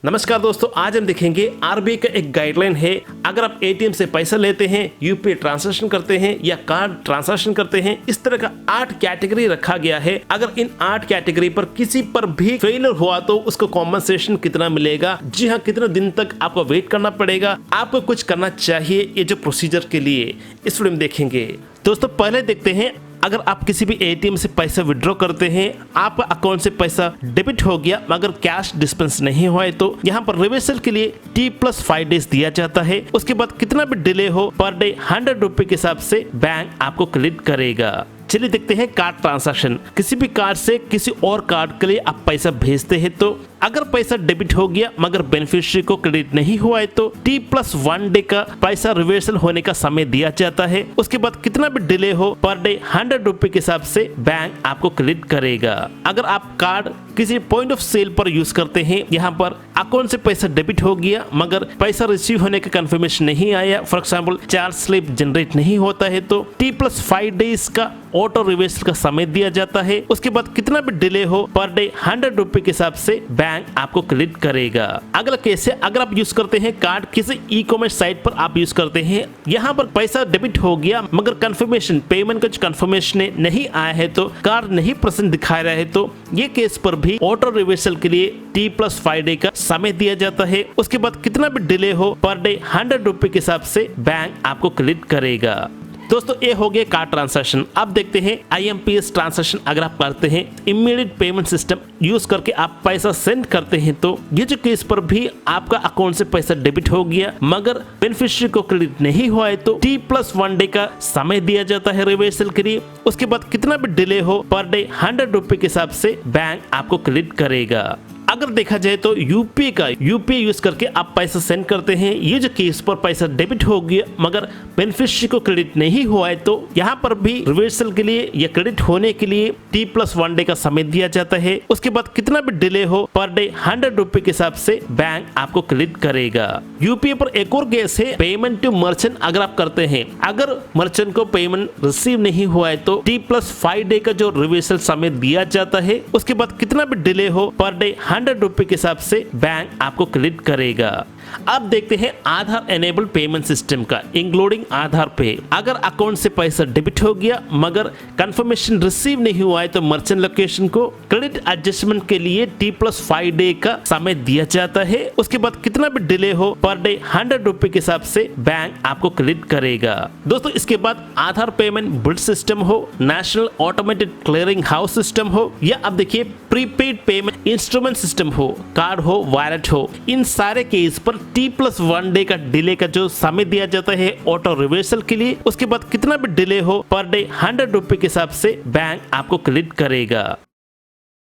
नमस्कार दोस्तों, आज हम देखेंगे आरबीआई का एक गाइडलाइन है। अगर आप एटीएम से पैसा लेते हैं, यूपीआई ट्रांजैक्शन करते हैं या कार्ड ट्रांजैक्शन करते हैं, इस तरह का 8 कैटेगरी रखा गया है। अगर इन 8 कैटेगरी पर किसी पर भी फेलियर हुआ तो उसको कॉम्पनसेशन कितना मिलेगा, जी हाँ, कितने दिन तक आपको वेट करना पड़ेगा, आपको कुछ करना चाहिए, ये जो प्रोसीजर के लिए इस वीडियो में देखेंगे। दोस्तों पहले देखते हैं, अगर आप किसी भी एटीएम से पैसा विड्रॉ करते हैं, आपका अकाउंट से पैसा डेबिट हो गया मगर कैश डिस्पेंस नहीं हुआ है, तो यहाँ पर रिवर्सल के लिए T+5 डेज दिया जाता है। उसके बाद कितना भी डिले हो पर डे 100 रुपए के हिसाब से बैंक आपको क्रेडिट करेगा। चलिए देखते हैं कार्ड ट्रांजैक्शन। किसी भी कार्ड से किसी और कार्ड के लिए आप पैसा भेजते हैं, तो अगर पैसा डेबिट हो गया मगर बेनिफिशियरी को क्रेडिट नहीं हुआ है तो T+1 डे का पैसा रिवर्सल होने का समय दिया जाता है। उसके बाद कितना भी डिले हो पर डे 100 रुपए के हिसाब से बैंक आपको क्रेडिट करेगा। अगर आप कार्ड किसी पॉइंट ऑफ सेल पर यूज करते हैं, यहाँ पर अकाउंट से पैसा डेबिट हो गया मगर पैसा रिसीव होने का कंफर्मेशन नहीं आया, for example charge slip generate नहीं होता है, तो T+5 डेज का ऑटो रिवर्सल का समय दिया जाता है। उसके बाद कितना भी डिले हो पर डे 100 रुपए के हिसाब से बैंक आपको क्रेडिट करेगा। अगला केस है, अगर आप यूज करते हैं कार्ड किसी ई कॉमर्स साइट पर आप यूज करते हैं, यहाँ पर पैसा डेबिट हो गया मगर कंफर्मेशन पेमेंट का कंफर्मेशन नहीं आया है, तो कार्ड नहीं प्रेजेंट दिखा रहा है, तो ये केस पर भी ऑटो रिवर्सल के लिए T+5 डे का समय दिया जाता है। उसके बाद कितना भी डिले हो पर डे 100 रुपए के हिसाब से बैंक आपको क्रेडिट करेगा। दोस्तों ये हो गया कार्ड ट्रांजैक्शन। अब देखते हैं IMPS ट्रांजैक्शन। अगर आप करते हैं इमीडिएट पेमेंट सिस्टम यूज करके आप पैसा सेंड करते हैं, तो ये जो केस पर भी आपका अकाउंट से पैसा डेबिट हो गया मगर बेनिफिशियरी को क्रेडिट नहीं हुआ है, तो T+1 डे का समय दिया जाता है रिवर्सल के लिए। उसके बाद कितना भी डिले हो पर डे 100 रुपए के हिसाब से बैंक आपको क्रेडिट करेगा। अगर देखा जाए तो यूपीआई यूज करके आप पैसा सेंड करते हैं, ये जो केस पर पैसा डेबिट हो गया मगर बेनिफिशियरी को क्रेडिट नहीं हुआ है, तो यहाँ पर भी रिवर्सल के लिए या क्रेडिट होने के लिए T+1 डे का समय दिया जाता है। उसके बाद कितना भी डिले हो पर डे 100 रुपए के हिसाब से बैंक आपको क्रेडिट करेगा। यूपीआई पर एक और केस है पेमेंट टू मर्चेंट। अगर आप करते हैं, अगर मर्चेंट को पेमेंट रिसीव नहीं हुआ है, तो T+5 डे का जो रिवर्सल समय दिया जाता है। उसके बाद कितना भी डिले हो पर डे 100 रुपए के हिसाब से बैंक आपको क्रेडिट करेगा। अब देखते हैं आधार एनेबल पेमेंट सिस्टम का, इंक्लूडिंग आधार पे। अगर अकाउंट से पैसा डेबिट हो गया मगर कंफर्मेशन रिसीव नहीं हुआ है, तो मर्चेंट लोकेशन को क्रेडिट एडजस्टमेंट के लिए T+5 डे का समय दिया जाता है। उसके बाद कितना भी डिले हो पर डे 100 रुपए के हिसाब से बैंक आपको क्रेडिट करेगा। दोस्तों इसके बाद आधार पेमेंट बिल सिस्टम हो, national automated clearing house system हो, या अब देखिए प्रीपेड पेमेंट इंस्ट्रूमेंट सिस्टम हो, कार्ड हो, वॉलेट हो, इन सारे केस पर T+1 डे का डिले का जो समय दिया जाता है ऑटो रिवर्सल के लिए। उसके बाद कितना भी डिले हो पर डे 100 रुपए के हिसाब से बैंक आपको क्रेडिट करेगा।